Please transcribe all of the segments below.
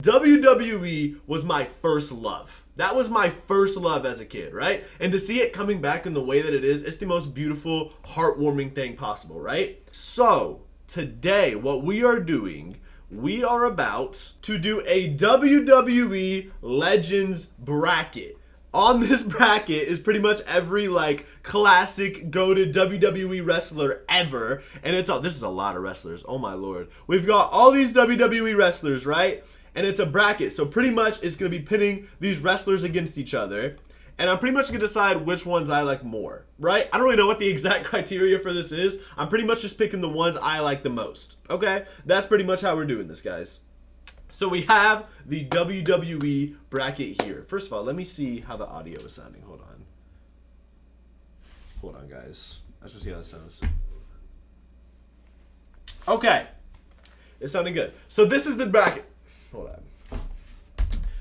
WWE was my first love. That was my first love as a kid, right? And to see it coming back in the way that it is, it's the most beautiful, heartwarming thing possible, right? So, today, what we are doing, we are about to do a WWE Legends bracket. On this bracket is pretty much every classic goated WWE wrestler ever. And this is a lot of wrestlers. Oh my lord. We've got all these WWE wrestlers, right? And it's a bracket. So pretty much it's going to be pitting these wrestlers against each other. And I'm pretty much going to decide which ones I like more, right? I don't really know what the exact criteria for this is. I'm pretty much just picking the ones I like the most, okay? That's pretty much how we're doing this, guys. So we have the WWE bracket here. First of all, let me see how the audio is sounding. Hold on. Hold on, guys. I just want to see how this sounds. Okay. It's sounding good. So this is the bracket. Hold on.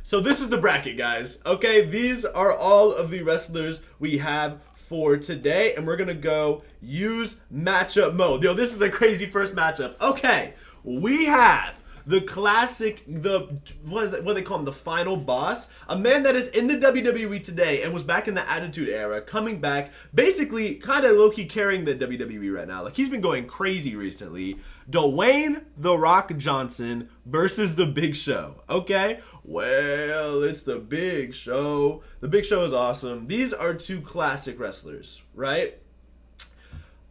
So this is the bracket, guys. Okay, these are all of the wrestlers we have for today. And we're going to go use matchup mode. Yo, this is a crazy first matchup. Okay, we have the classic, what do they call him? The final boss. A man that is in the WWE today and was back in the Attitude Era, coming back, basically kind of low-key carrying the WWE right now. Like, he's been going crazy recently. Dwayne "The Rock" Johnson versus The Big Show. Okay? Well, it's The Big Show. The Big Show is awesome. These are two classic wrestlers, right?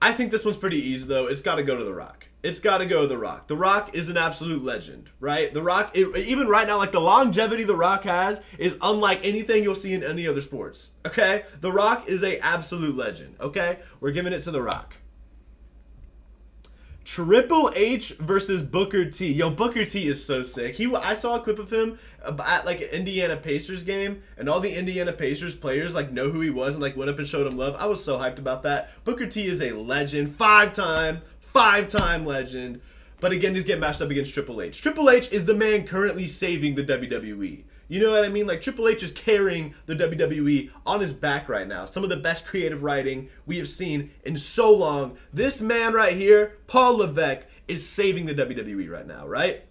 I think this one's pretty easy, though. It's got to go to The Rock. It's got to go to The Rock. The Rock is an absolute legend, right? The Rock, even right now, the longevity The Rock has is unlike anything you'll see in any other sports, okay? The Rock is a absolute legend, okay? We're giving it to The Rock. Triple H versus Booker T. Yo, Booker T is so sick. I saw a clip of him at an Indiana Pacers game, and all the Indiana Pacers players know who he was and went up and showed him love. I was so hyped about that. Booker T is a legend, five-time legend. But again, he's getting matched up against Triple H. Triple H is the man currently saving the WWE. You know what I mean? Triple H is carrying the WWE on his back right now. Some of the best creative writing we have seen in so long. This man right here, Paul Levesque, is saving the WWE right now, right?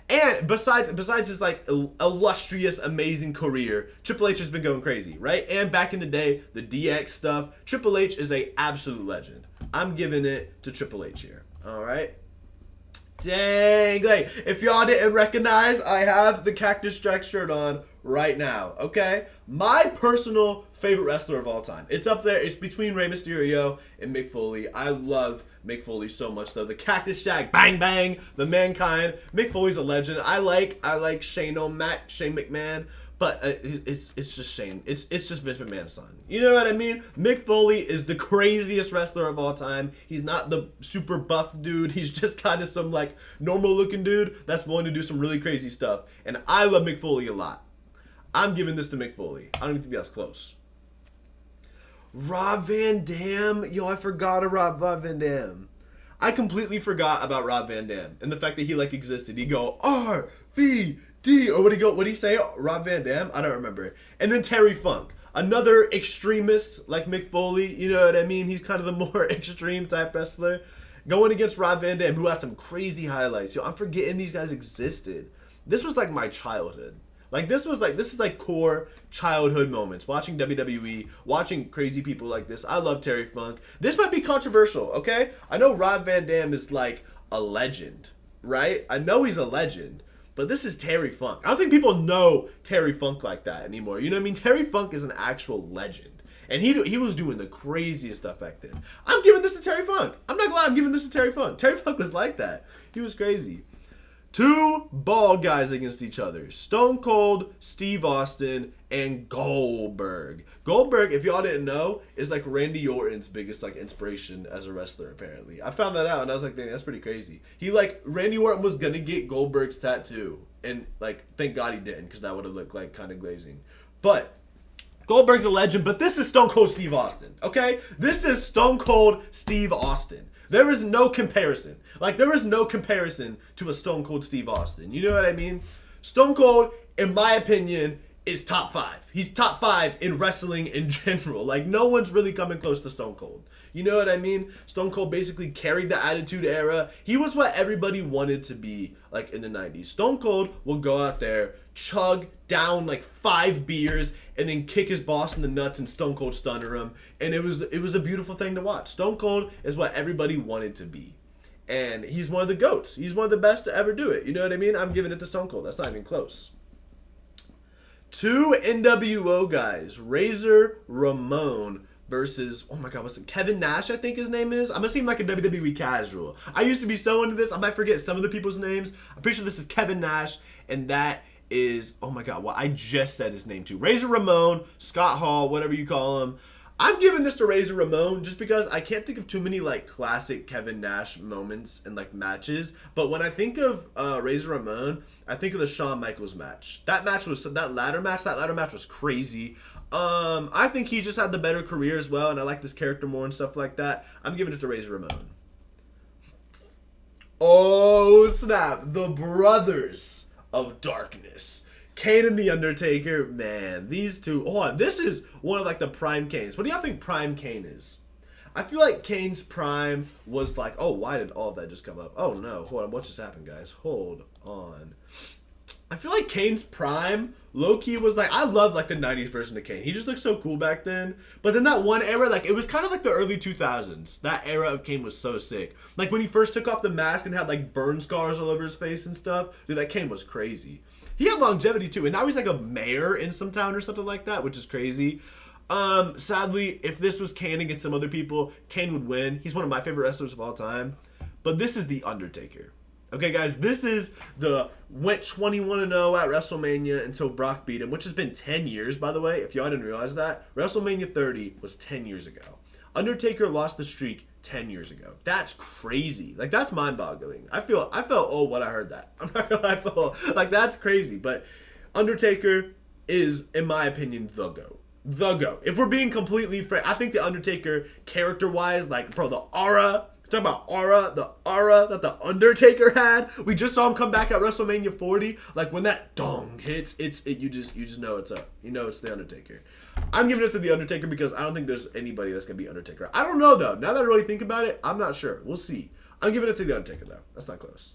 And besides his illustrious, amazing career, Triple H has been going crazy, right? And back in the day, the DX stuff, Triple H is a absolute legend. I'm giving it to Triple H here. All right. Dang, if y'all didn't recognize, I have the Cactus Jack shirt on right now, okay? My personal favorite wrestler of all time. It's up there. It's between Rey Mysterio and Mick Foley. I love Mick Foley so much, though. The Cactus Jack, bang, bang, the Mankind. Mick Foley's a legend. I like Shane McMahon. But it's just Shane. It's just Vince McMahon's son. You know what I mean? Mick Foley is the craziest wrestler of all time. He's not the super buff dude. He's just kind of some normal looking dude that's willing to do some really crazy stuff. And I love Mick Foley a lot. I'm giving this to Mick Foley. I don't even think that's close. Rob Van Dam. Yo, I forgot about Rob Van Dam. I completely forgot about Rob Van Dam and the fact that he existed. He'd go RVD, or what'd he say? Rob Van Dam? I don't remember. And then Terry Funk, another extremist like Mick Foley. You know what I mean? He's kind of the more extreme type wrestler. Going against Rob Van Dam, who had some crazy highlights. Yo, I'm forgetting these guys existed. This was my childhood. This is core childhood moments. Watching WWE, watching crazy people like this. I love Terry Funk. This might be controversial, okay? I know Rob Van Dam is a legend, right? I know he's a legend. But this is Terry Funk. I don't think people know Terry Funk like that anymore. You know what I mean? Terry Funk is an actual legend. And he was doing the craziest stuff back then. I'm giving this to Terry Funk. I'm not gonna lie, I'm giving this to Terry Funk. Terry Funk was like that. He was crazy. Two bald guys against each other. Stone Cold, Steve Austin, and Goldberg. Goldberg, if y'all didn't know, is Randy Orton's biggest inspiration as a wrestler, apparently. I found that out and I was dang, that's pretty crazy. Randy Orton was gonna get Goldberg's tattoo. And thank God he didn't, because that would have looked kind of glazing. But Goldberg's a legend, but this is Stone Cold Steve Austin, okay? This is Stone Cold Steve Austin. There is no comparison. There is no comparison to a Stone Cold Steve Austin. You know what I mean? Stone Cold, in my opinion, is top 5. He's top 5 in wrestling in general. Like, no one's really coming close to Stone Cold. You know what I mean? Stone Cold basically carried the Attitude Era. He was what everybody wanted to be, like, in the 90s. Stone Cold will go out there, chug down, like, 5 beers, and then kick his boss in the nuts and Stone Cold stunner him. And it was a beautiful thing to watch. Stone Cold is what everybody wanted to be. And he's one of the GOATs. He's one of the best to ever do it. You know what I mean? I'm giving it to Stone Cold. That's not even close. 2 NWO guys, Razor Ramon versus, oh my god, what's it? Kevin Nash, I think his name is. I'm gonna seem like a WWE casual. I used to be so into this, I might forget some of the people's names. I'm pretty sure this is Kevin Nash, and that is, oh my god, well, I just said his name too. Razor Ramon, Scott Hall, whatever you call him. I'm giving this to Razor Ramon just because I can't think of too many like classic Kevin Nash moments and like matches. But when I think of Razor Ramon, I think of the Shawn Michaels match. That ladder match was crazy. I think he just had the better career as well, and I like this character more and stuff like that. I'm giving it to Razor Ramon. Oh snap! The Brothers of Darkness. Kane and The Undertaker, man, these two. Hold on, this is one of like the prime Kanes. What do y'all think prime Kane is? I feel like Kane's prime was like, oh, why did all of that just come up? Oh no, hold on, what just happened, guys? Hold on. I feel like Kane's prime, low-key, was like, I love like the 90s version of Kane. He just looked so cool back then. But then that one era, like it was kind of like the early 2000s. That era of Kane was so sick. Like when he first took off the mask and had like burn scars all over his face and stuff. Dude, that Kane was crazy. He had longevity too, and now he's like a mayor in some town or something like that, which is crazy. Sadly, if this was Kane against some other people, Kane would win. He's one of my favorite wrestlers of all time. But this is The Undertaker. Okay, guys, this is went 21-0 at WrestleMania until Brock beat him, which has been 10 years, by the way. If y'all didn't realize that, WrestleMania 30 was 10 years ago. Undertaker lost the streak 10 years ago. That's crazy. Like, that's mind-boggling. I felt old when I heard that. I'm not gonna lie, I felt like that's crazy. But Undertaker is, in my opinion, the GOAT. The GOAT. If we're being completely frank, I think the Undertaker, character-wise, like, bro, the aura. Talking about aura, the aura that the Undertaker had. We just saw him come back at WrestleMania 40. Like when that dong hits, you just know it's up. You know it's the Undertaker. I'm giving it to the Undertaker because I don't think there's anybody that's gonna be Undertaker. I don't know though. Now that I really think about it, I'm not sure. We'll see. I'm giving it to the Undertaker though. That's not close.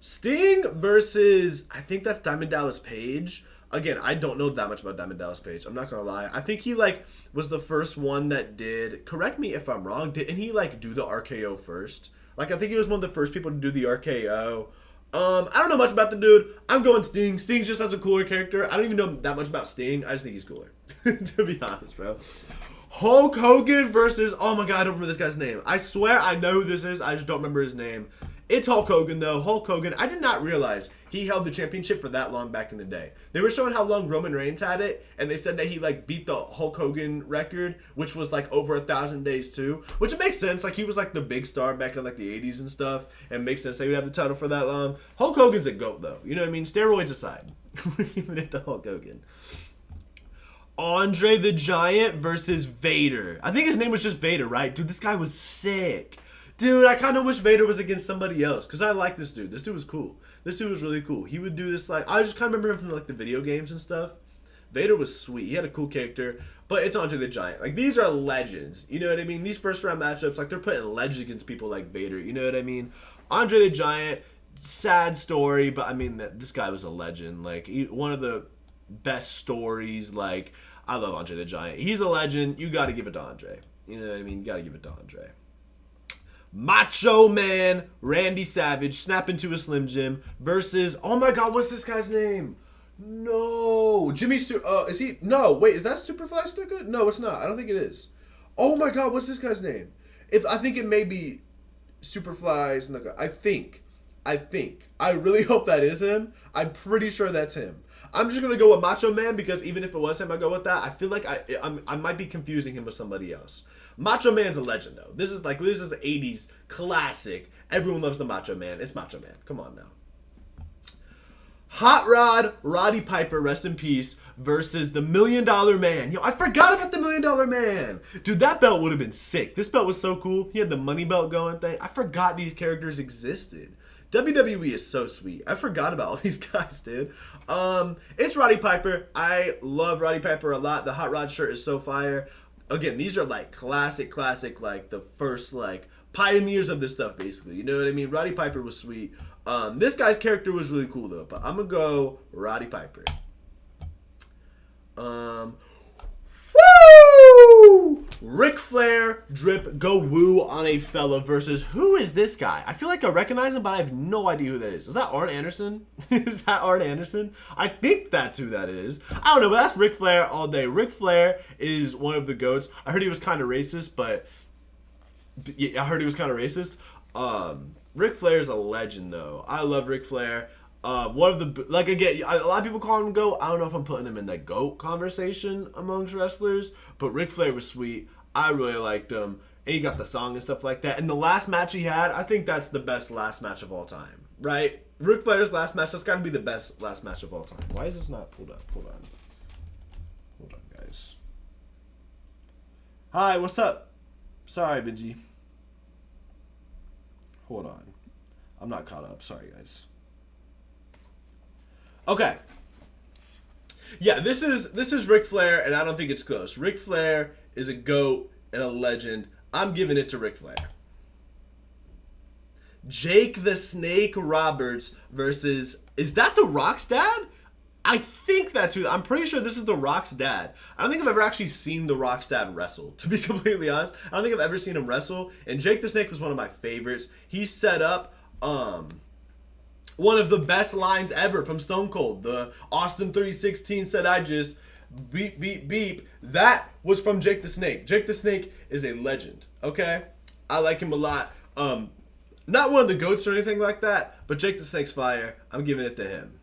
Sting versus, I think that's Diamond Dallas Page. Again, I don't know that much about Diamond Dallas Page. I'm not gonna lie. I think he like was the first one that did. Correct me if I'm wrong. Didn't he like do the RKO first? Like I think he was one of the first people to do the RKO. I don't know much about the dude. I'm going Sting. Sting just has a cooler character. I don't even know that much about Sting. I just think he's cooler. To be honest, bro. Hulk Hogan versus, oh my god, I don't remember this guy's name. I swear I know who this is. I just don't remember his name. It's Hulk Hogan, though. Hulk Hogan. I did not realize he held the championship for that long back in the day. They were showing how long Roman Reigns had it, and they said that he, like, beat the Hulk Hogan record, which was, like, over 1,000 days, too. Which it makes sense. Like, he was, like, the big star back in, like, the 80s and stuff, and it makes sense they would have the title for that long. Hulk Hogan's a GOAT, though. You know what I mean? Steroids aside. We're giving it to Hulk Hogan. Andre the Giant versus Vader. I think his name was just Vader, right? Dude, this guy was sick. Dude, I kind of wish Vader was against somebody else because I like this dude. This dude was cool. This dude was really cool. He would do this like, I just kind of remember him from like the video games and stuff. Vader was sweet. He had a cool character, but it's Andre the Giant. Like, these are legends. You know what I mean? These first round matchups, like, they're putting legends against people like Vader. You know what I mean? Andre the Giant, sad story, but I mean, this guy was a legend. Like, one of the best stories. Like, I love Andre the Giant. He's a legend. You got to give it to Andre. You know what I mean? You got to give it to Andre. Macho Man Randy Savage snap into a Slim Jim versus, oh my god, what's this guy's name? No, Jimmy is he? No, wait, is that Superfly Snuka? No, it's not. I don't think it is. Oh my god, what's this guy's name? I think it may be Superfly Snuka. I think. I really hope that is him. I'm pretty sure that's him. I'm just gonna go with Macho Man because even if it was him, I go with that. I feel like I might be confusing him with somebody else. Macho Man's a legend though. This is 80s classic. Everyone loves the Macho Man. It's Macho Man. Come on now. Hot Rod Roddy Piper, rest in peace, versus the $1 Million Man. Yo, I forgot about the $1 Million Man. Dude, that belt would have been sick. This belt was so cool. He had the money belt going thing. I forgot these characters existed. WWE is so sweet. I forgot about all these guys, dude. It's Roddy Piper. I love Roddy Piper a lot. The hot rod shirt is so fire. Again, these are like classic, like the first like pioneers of this stuff, basically. You know what I mean? Roddy Piper was sweet. This guy's character was really cool though, but I'm gonna go Roddy Piper. Woo! Ric Flair, drip, go woo on a fella versus who is this guy? I feel like I recognize him, but I have no idea who that is. Is that Arn Anderson? Is that Arn Anderson? I think that's who that is. I don't know, but that's Ric Flair all day. Ric Flair is one of the GOATs. I heard he was kind of racist, but yeah, I heard he was kind of racist. Ric Flair's a legend, though. I love Ric Flair. One of the, like, again, a lot of people call him GOAT. I don't know if I'm putting him in the GOAT conversation amongst wrestlers, but Ric Flair was sweet. I really liked him. And he got the song and stuff like that. And the last match he had, I think that's the best last match of all time, right? Ric Flair's last match, that's got to be the best last match of all time. Why is this not pulled up? Hold on, guys. Hi, what's up? Sorry, Benji. Hold on. I'm not caught up. Sorry, guys. Okay. Yeah, this is Ric Flair, and I don't think it's close. Ric Flair is a GOAT and a legend. I'm giving it to Ric Flair. Jake the Snake Roberts versus, is that The Rock's dad? I think that's who, I'm pretty sure this is The Rock's dad. I don't think I've ever actually seen The Rock's dad wrestle, to be completely honest. I don't think I've ever seen him wrestle, and Jake the Snake was one of my favorites. He set up, one of the best lines ever from Stone Cold. The Austin 316 said, I just beep, beep, beep. That was from Jake the Snake. Jake the Snake is a legend, okay? I like him a lot. Not one of the GOATs or anything like that, but Jake the Snake's fire. I'm giving it to him.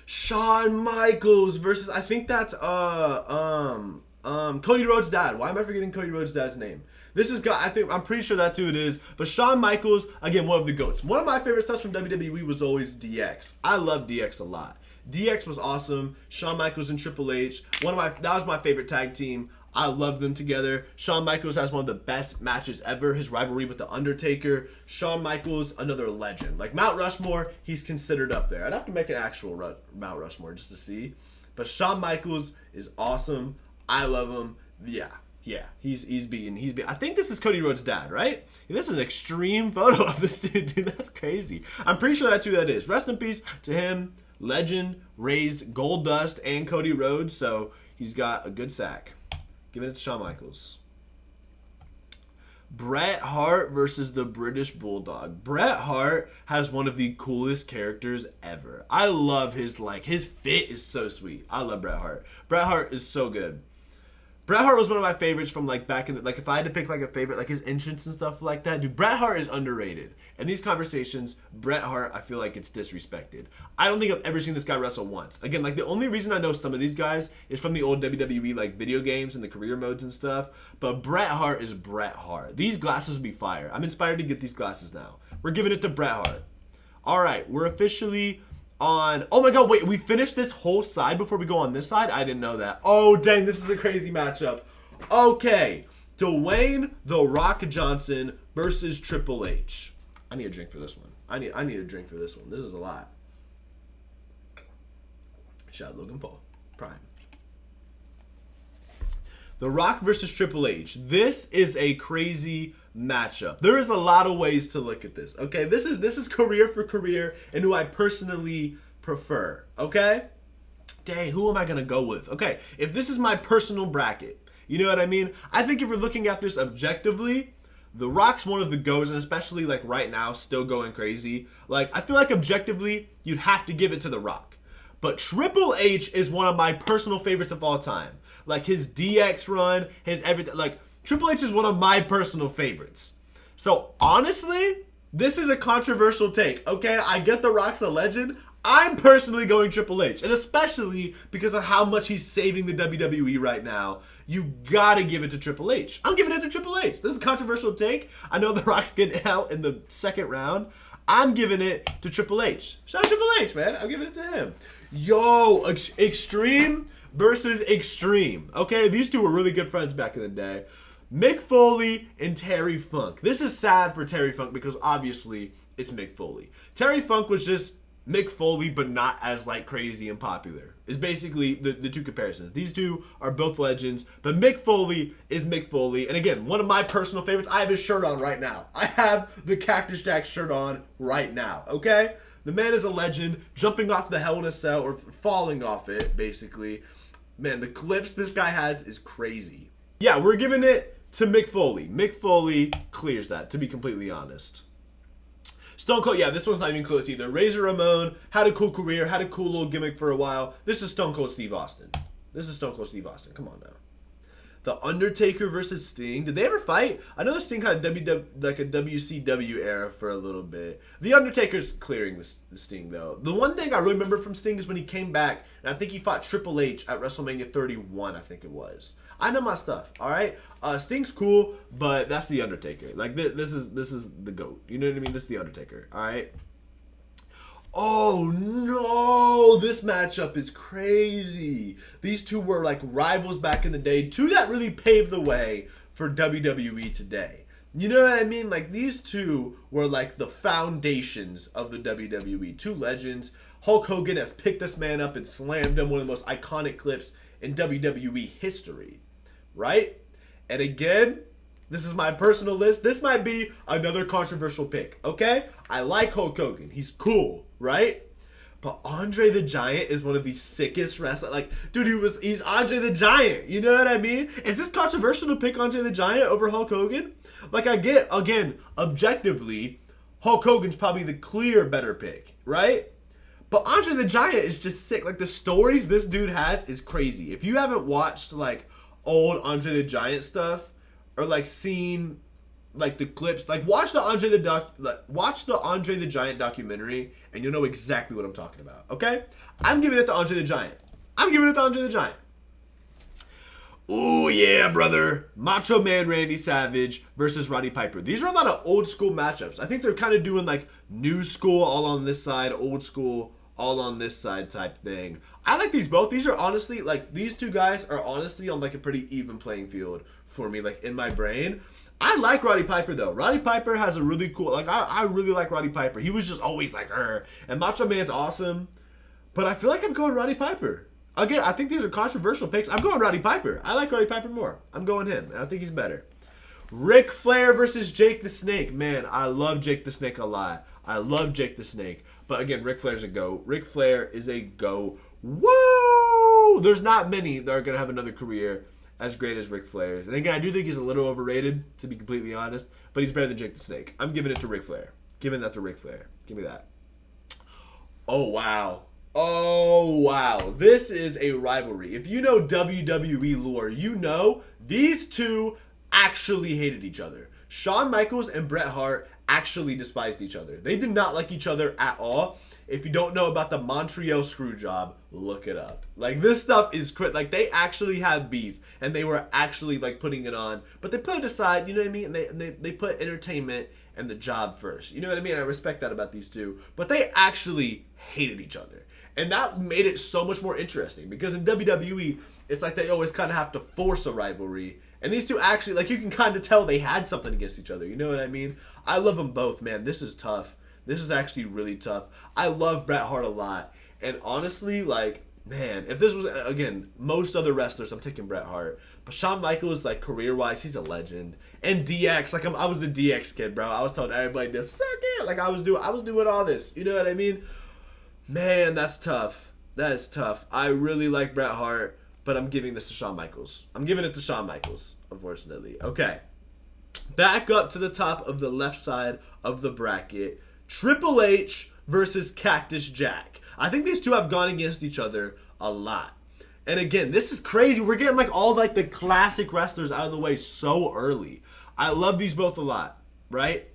Shawn Michaels versus, I think that's Cody Rhodes' dad. Why am I forgetting Cody Rhodes' dad's name? This is guy. I'm pretty sure that's who it is. But Shawn Michaels, again, one of the GOATs. One of my favorite stuff from WWE was always DX. I love DX a lot. DX was awesome. Shawn Michaels and Triple H. That was my favorite tag team. I love them together. Shawn Michaels has one of the best matches ever. His rivalry with The Undertaker. Shawn Michaels, another legend. Like Mount Rushmore, he's considered up there. I'd have to make an actual Mount Rushmore just to see. But Shawn Michaels is awesome. I love him. Yeah, he's beaten. I think this is Cody Rhodes' dad, right? This is an extreme photo of this dude. That's crazy. I'm pretty sure that's who that is. Rest in peace to him. Legend, raised gold dust, and Cody Rhodes. So he's got a good sack. Giving it to Shawn Michaels. Bret Hart versus the British Bulldog. Bret Hart has one of the coolest characters ever. I love his fit is so sweet. I love Bret Hart. Bret Hart is so good. Bret Hart was one of my favorites from back in the, if I had to pick a favorite, his entrance and stuff like that. Dude, Bret Hart is underrated. In these conversations, Bret Hart, I feel like it's disrespected. I don't think I've ever seen this guy wrestle once. Again, the only reason I know some of these guys is from the old WWE video games and the career modes and stuff. But Bret Hart is Bret Hart. These glasses would be fire. I'm inspired to get these glasses now. We're giving it to Bret Hart. All right, we're officially on, oh my god, wait, we finished this whole side before we go on this side? I didn't know that. Oh, dang, this is a crazy matchup. Okay, Dwayne "The Rock" Johnson versus Triple H. I need a drink for this one. I need a drink for this one. This is a lot. Shout out Logan Paul. Prime. The Rock versus Triple H. This is a crazy matchup. There is a lot of ways to look at this. Okay, this is career for career and who I personally prefer. Okay, dang, who am I gonna go with? Okay, if this is my personal bracket, you know what I mean? I think if we're looking at this objectively, The Rock's one of the GOATs, and especially right now, still going crazy. I feel like objectively, you'd have to give it to The Rock. But Triple H is one of my personal favorites of all time. His DX run, his everything. Triple H is one of my personal favorites. So, honestly, this is a controversial take, okay? I get The Rock's a legend. I'm personally going Triple H. And especially because of how much he's saving the WWE right now, you gotta give it to Triple H. I'm giving it to Triple H. This is a controversial take. I know The Rock's getting out in the second round. I'm giving it to Triple H. Shout out Triple H, man. I'm giving it to him. Yo, Extreme versus Extreme. Okay, these two were really good friends back in the day. Mick Foley and Terry Funk. This is sad for Terry Funk because obviously it's Mick Foley. Terry Funk was just Mick Foley, but not as like crazy and popular. Is basically the two comparisons. These two are both legends, but Mick Foley is Mick Foley. And again, one of my personal favorites. I have his shirt on right now. I have the Cactus Jack shirt on right now. Okay, the man is a legend, jumping off the Hell in a Cell or falling off it, basically. Man, the clips this guy has is crazy. Yeah, we're giving it to Mick Foley. Mick Foley clears that, to be completely honest. Stone Cold, yeah, this one's not even close either. Razor Ramon had a cool career, had a cool little gimmick for a while. This is Stone Cold Steve Austin. This is Stone Cold Steve Austin. Come on now. The Undertaker versus Sting. Did they ever fight? I know Sting had a WCW era for a little bit. The Undertaker's clearing the Sting, though. The one thing I really remember from Sting is when he came back, and I think he fought Triple H at WrestleMania 31, I think it was. I know my stuff, all right? Sting's cool, but that's the Undertaker. Like, this is the GOAT. You know what I mean? This is the Undertaker, all right? Oh, no! This matchup is crazy. These two were, like, rivals back in the day. Two that really paved the way for WWE today. You know what I mean? Like, these two were, like, the foundations of the WWE. Two legends. Hulk Hogan has picked this man up and slammed him. One of the most iconic clips in WWE history. Right? And again, this is my personal list. This might be another controversial pick, okay? I like Hulk Hogan. He's cool, right? But Andre the Giant is one of the sickest wrestlers. Like, dude, he's Andre the Giant. You know what I mean? Is this controversial to pick Andre the Giant over Hulk Hogan? Like, I get, again, objectively, Hulk Hogan's probably the clear better pick, right? But Andre the Giant is just sick. Like, the stories this dude has is crazy. If you haven't watched, like, old Andre the Giant stuff, or like seen like the clips, like watch the Andre the Giant documentary, and you'll know exactly what I'm talking about. Okay, I'm giving it to Andre the Giant. I'm giving it to Andre the Giant. Ooh yeah, brother! Macho Man Randy Savage versus Roddy Piper. These are a lot of old school matchups. I think they're kind of doing like new school all on this side, old school all on this side type thing. I like these both. These are honestly, like, these two guys are honestly on, like, a pretty even playing field for me, like, in my brain. I like Roddy Piper, though. Roddy Piper has a really cool, like, I really like Roddy Piper. He was just always like, and Macho Man's awesome. But I feel like I'm going Roddy Piper. Again, I think these are controversial picks. I'm going Roddy Piper. I like Roddy Piper more. I'm going him, and I think he's better. Ric Flair versus Jake the Snake. Man, I love Jake the Snake a lot. I love Jake the Snake. But again, Ric Flair's a GOAT. Ric Flair is a GOAT. Woo! There's not many that are going to have another career as great as Ric Flair's. And again, I do think he's a little overrated, to be completely honest. But he's better than Jake the Snake. I'm giving it to Ric Flair. Giving that to Ric Flair. Give me that. Oh, wow. Oh, wow. This is a rivalry. If you know WWE lore, you know these two actually hated each other. Shawn Michaels and Bret Hart actually despised each other. They did not like each other at all. If you don't know about the Montreal Screwjob, look it up. Like, this stuff is like, they actually had beef, and they were actually like putting it on, but they put it aside. You know what I mean? And they put entertainment and the job first. You know what I mean? I respect that about these two, but they actually hated each other, and that made it so much more interesting because in WWE, it's like they always kind of have to force a rivalry. And these two actually, like, you can kind of tell they had something against each other. You know what I mean? I love them both, man. This is tough. This is actually really tough. I love Bret Hart a lot. And honestly, like, man, if this was, again, most other wrestlers, I'm taking Bret Hart. But Shawn Michaels, like, career-wise, he's a legend. And DX, like, I was a DX kid, bro. I was telling everybody to suck it. Like, I was doing all this. You know what I mean? Man, that's tough. That is tough. I really like Bret Hart. But I'm giving this to Shawn Michaels. I'm giving it to Shawn Michaels, unfortunately. Okay. Back up to the top of the left side of the bracket. Triple H versus Cactus Jack. I think these two have gone against each other a lot. And again, this is crazy. We're getting like all like the classic wrestlers out of the way so early. I love these both a lot, right?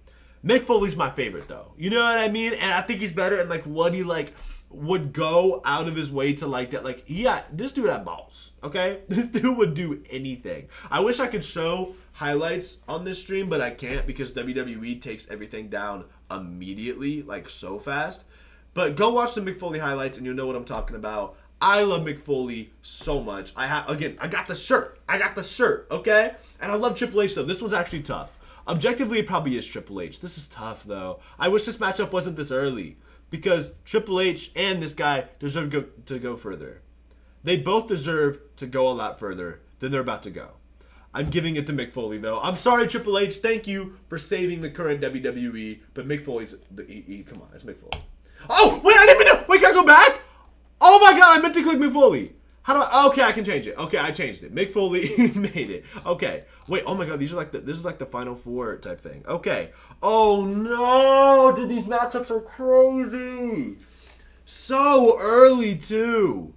Mick Foley's my favorite though. You know what I mean? And I think he's better in like what he like would go out of his way to like that. Like, yeah, this dude had balls, okay? This dude would do anything. I wish I could show highlights on this stream, but I can't because WWE takes everything down immediately, like so fast. But go watch the Mick Foley highlights and you'll know what I'm talking about. I love Mick Foley so much. I got the shirt. Okay? And I love Triple H though. This one's actually tough. Objectively, it probably is Triple H. This is tough though. I wish this matchup wasn't this early because Triple H and this guy deserve to go further. They both deserve to go a lot further than they're about to go. I'm giving it to Mick Foley, though. I'm sorry, Triple H. Thank you for saving the current WWE. But Mick Foley's... come on, it's Mick Foley. Oh, wait, I didn't even know. Wait, can I go back? Oh, my God, I meant to click Mick Foley. How do I... Okay, I can change it. Okay, I changed it. Mick Foley made it. Okay. Wait, oh, my God, these are like this is like the Final Four type thing. Okay. Oh, no. Dude, these matchups are crazy. So early, too.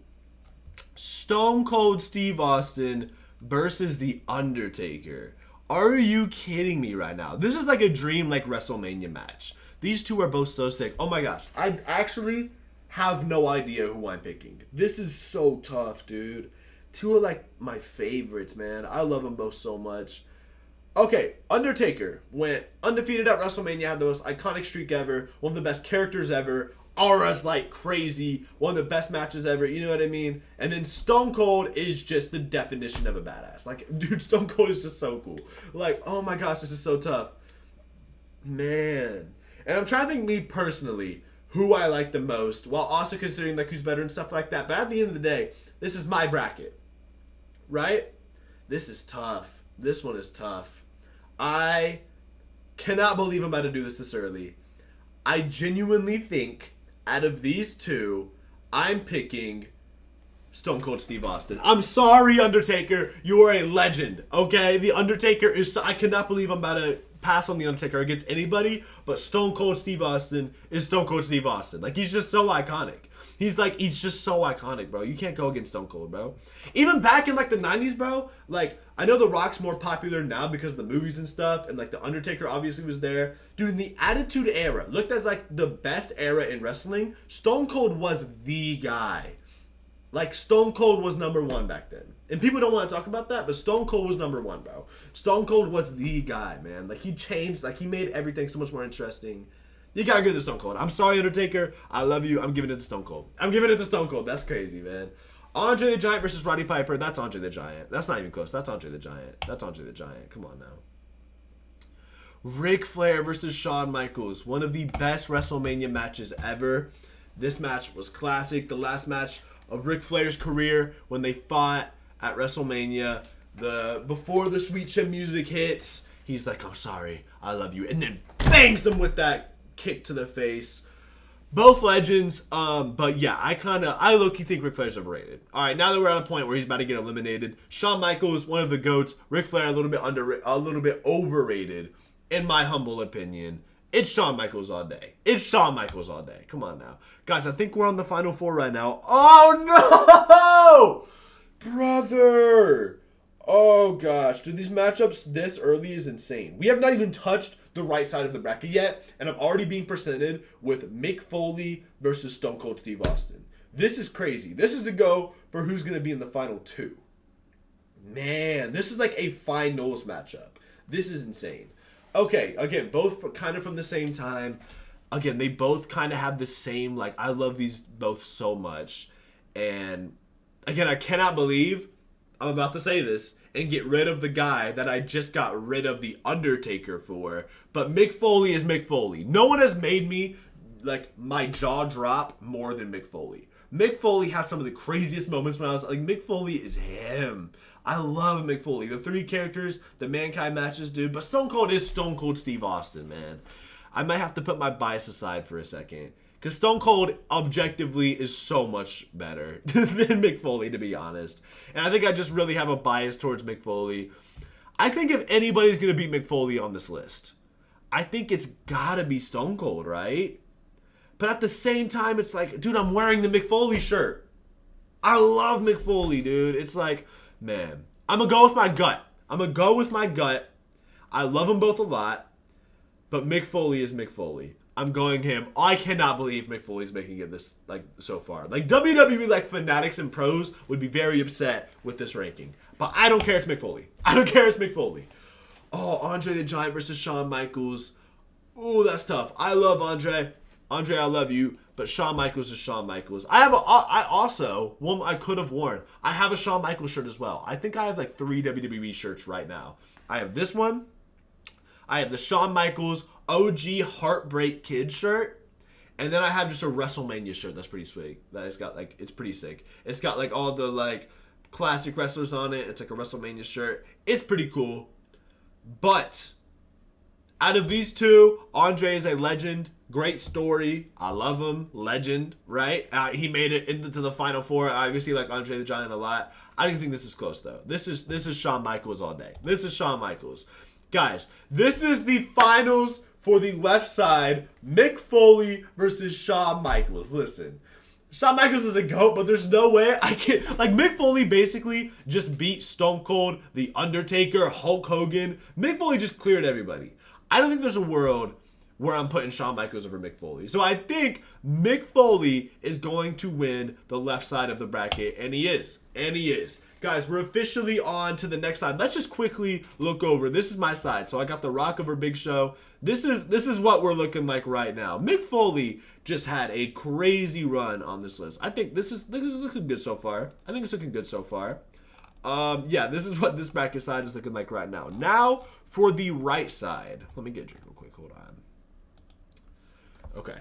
Stone Cold Steve Austin versus The Undertaker. Are you kidding me right now? This is like a dream like WrestleMania match. These two are both so sick. Oh my gosh. I actually have no idea who I'm picking. This is so tough, dude. Two are like my favorites, man. I love them both so much. Okay, Undertaker went undefeated at WrestleMania, had the most iconic streak ever, one of the best characters ever, auras like crazy, one of the best matches ever, you know what I mean? And then Stone Cold is just the definition of a badass. Like, dude, Stone Cold is just so cool. Like, oh my gosh, this is so tough. Man. And I'm trying to think me personally, who I like the most, while also considering like who's better and stuff like that. But at the end of the day, this is my bracket. Right? This is tough. This one is tough. I cannot believe I'm about to do this early. I genuinely think out of these two, I'm picking Stone Cold Steve Austin. I'm sorry, Undertaker. You are a legend, okay? The Undertaker is... I cannot believe I'm about to pass on The Undertaker against anybody, but Stone Cold Steve Austin is Stone Cold Steve Austin. Like, he's just so iconic. He's just so iconic, bro. You can't go against Stone Cold, bro. Even back in, like, the 90s, bro, like, I know The Rock's more popular now because of the movies and stuff, and, like, The Undertaker obviously was there. Dude, in the Attitude Era, looked as, like, the best era in wrestling, Stone Cold was the guy. Like, Stone Cold was number one back then. And people don't want to talk about that, but Stone Cold was number one, bro. Stone Cold was the guy, man. Like, he changed, like, he made everything so much more interesting. You gotta give it to Stone Cold. I'm sorry, Undertaker. I love you. I'm giving it to Stone Cold. I'm giving it to Stone Cold. That's crazy, man. Andre the Giant versus Roddy Piper. That's Andre the Giant. That's not even close. That's Andre the Giant. That's Andre the Giant. Come on now. Ric Flair versus Shawn Michaels. One of the best WrestleMania matches ever. This match was classic. The last match of Ric Flair's career when they fought at WrestleMania. Before the Sweet Chin music hits, he's like, I'm sorry. I love you. And then bangs him with that kick to the face. Both legends, but yeah, I low-key think Ric Flair's overrated. All right, now that we're at a point where he's about to get eliminated, Shawn Michaels, one of the GOATs, Ric Flair a little bit overrated, in my humble opinion. It's Shawn Michaels all day. It's Shawn Michaels all day. Come on now, guys. I think we're on the Final Four right now. Oh no, brother. Oh gosh, dude, these matchups this early is insane. We have not even touched the right side of the bracket yet, and I'm already being presented with Mick Foley versus Stone Cold Steve Austin. This is crazy. This is a go for who's going to be in the final two. Man, this is like a finals matchup. This is insane. Okay, again, both kind of from the same time. Again, they both kind of have the same, like, I love these both so much. And again, I cannot believe I'm about to say this and get rid of the guy that I just got rid of The Undertaker for. But Mick Foley is Mick Foley. No one has made me, like, my jaw drop more than Mick Foley. Mick Foley has some of the craziest moments when I was like, Mick Foley is him. I love Mick Foley. The three characters, the Mankind matches, dude. But Stone Cold is Stone Cold Steve Austin, man. I might have to put my bias aside for a second. Because Stone Cold, objectively, is so much better than Mick Foley, to be honest. And I think I just really have a bias towards Mick Foley. I think if anybody's going to beat Mick Foley on this list, I think it's got to be Stone Cold, right? But at the same time, it's like, dude, I'm wearing the Mick Foley shirt. I love Mick Foley, dude. It's like, man, I'm going to go with my gut. I love them both a lot. But Mick Foley is Mick Foley. I'm going him. I cannot believe Mick Foley's making it this, like, so far. Like, WWE, like, fanatics and pros would be very upset with this ranking. But I don't care. It's Mick Foley. I don't care. It's Mick Foley. Oh, Andre the Giant versus Shawn Michaels. Ooh, that's tough. I love Andre. Andre, I love you, but Shawn Michaels is Shawn Michaels. I also, one I could have worn, I have a Shawn Michaels shirt as well. I think I have like 3 WWE shirts right now. I have this one. I have the Shawn Michaels OG Heartbreak Kid shirt. And then I have just a WrestleMania shirt that's pretty sweet. It's got like, it's pretty sick. It's got like all the like classic wrestlers on it. It's like a WrestleMania shirt. It's pretty cool. But out of these two, Andre is a legend. Great story. I love him. Legend, right? He made it into the Final Four. I obviously like Andre the Giant a lot. I don't think this is close though. This is Shawn Michaels all day. This is Shawn Michaels. Guys, this is the finals for the left side. Mick Foley versus Shawn Michaels. Listen, Shawn Michaels is a GOAT, but there's no way I can... Like, Mick Foley basically just beat Stone Cold, The Undertaker, Hulk Hogan. Mick Foley just cleared everybody. I don't think there's a world where I'm putting Shawn Michaels over Mick Foley. So I think Mick Foley is going to win the left side of the bracket, and he is. And he is. Guys, we're officially on to the next side. Let's just quickly look over. This is my side. So I got The Rock over Big Show. This is what we're looking like right now. Mick Foley just had a crazy run on this list. I think this is looking good so far. I think it's looking good so far. Yeah, this is what this bracket side is looking like right now. Now for the right side. Let me get a drink real quick. Hold on. Okay.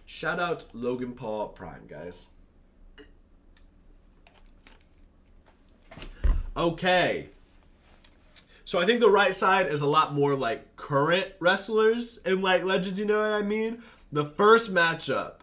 Shout out Logan Paul Prime, guys. Okay. So I think the right side is a lot more like current wrestlers and like legends, you know what I mean? The first matchup,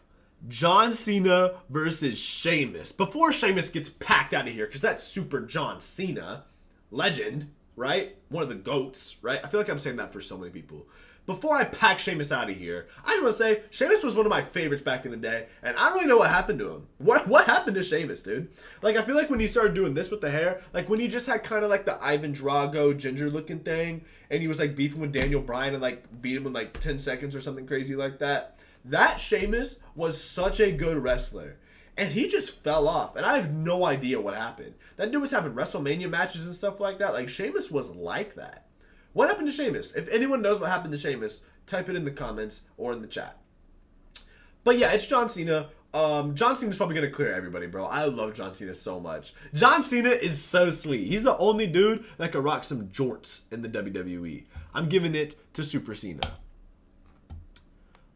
John Cena versus Sheamus. Before Sheamus gets packed out of here, because that's Super John Cena, legend, right? One of the GOATs, right? I feel like I'm saying that for so many people. Before I pack Sheamus out of here, I just want to say, Sheamus was one of my favorites back in the day, and I don't really know what happened to him. What happened to Sheamus, dude? Like, I feel like when he started doing this with the hair, like when he just had kind of like the Ivan Drago ginger-looking thing, and he was like beefing with Daniel Bryan and like beat him in like 10 seconds or something crazy like that. That Sheamus was such a good wrestler. And he just fell off, and I have no idea what happened. That dude was having WrestleMania matches and stuff like that. Like, Sheamus was like that. What happened to Sheamus? If anyone knows what happened to Sheamus, type it in the comments or in the chat. But yeah, it's John Cena. John Cena's probably going to clear everybody, bro. I love John Cena so much. John Cena is so sweet. He's the only dude that can rock some jorts in the WWE. I'm giving it to Super Cena.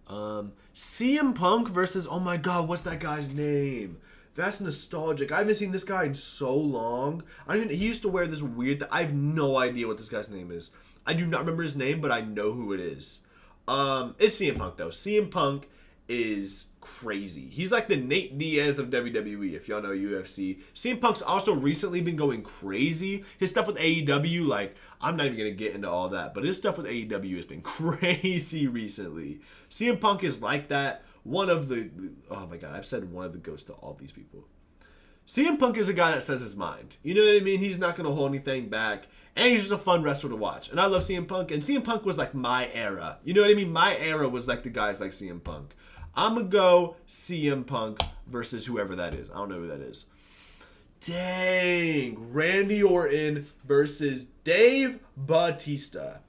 CM Punk versus, oh my god, what's that guy's name? That's nostalgic. I haven't seen this guy in so long. He used to wear this weird, I have no idea what this guy's name is. I do not remember his name, but I know who it is. It's CM Punk though. CM Punk is crazy. He's like the Nate Diaz of WWE, if y'all know UFC. CM Punk's also recently been going crazy. His stuff with AEW, like, I'm not even going to get into all that, but his stuff with AEW has been crazy recently. CM Punk is like that. One of the, oh my god, I've said one of the GOATs to all these people. CM Punk is a guy that says his mind. You know what I mean? He's not going to hold anything back. And he's just a fun wrestler to watch. And I love CM Punk. And CM Punk was like my era. You know what I mean? My era was like the guys like CM Punk. I'm going to go CM Punk versus whoever that is. I don't know who that is. Dang. Randy Orton versus Dave Bautista.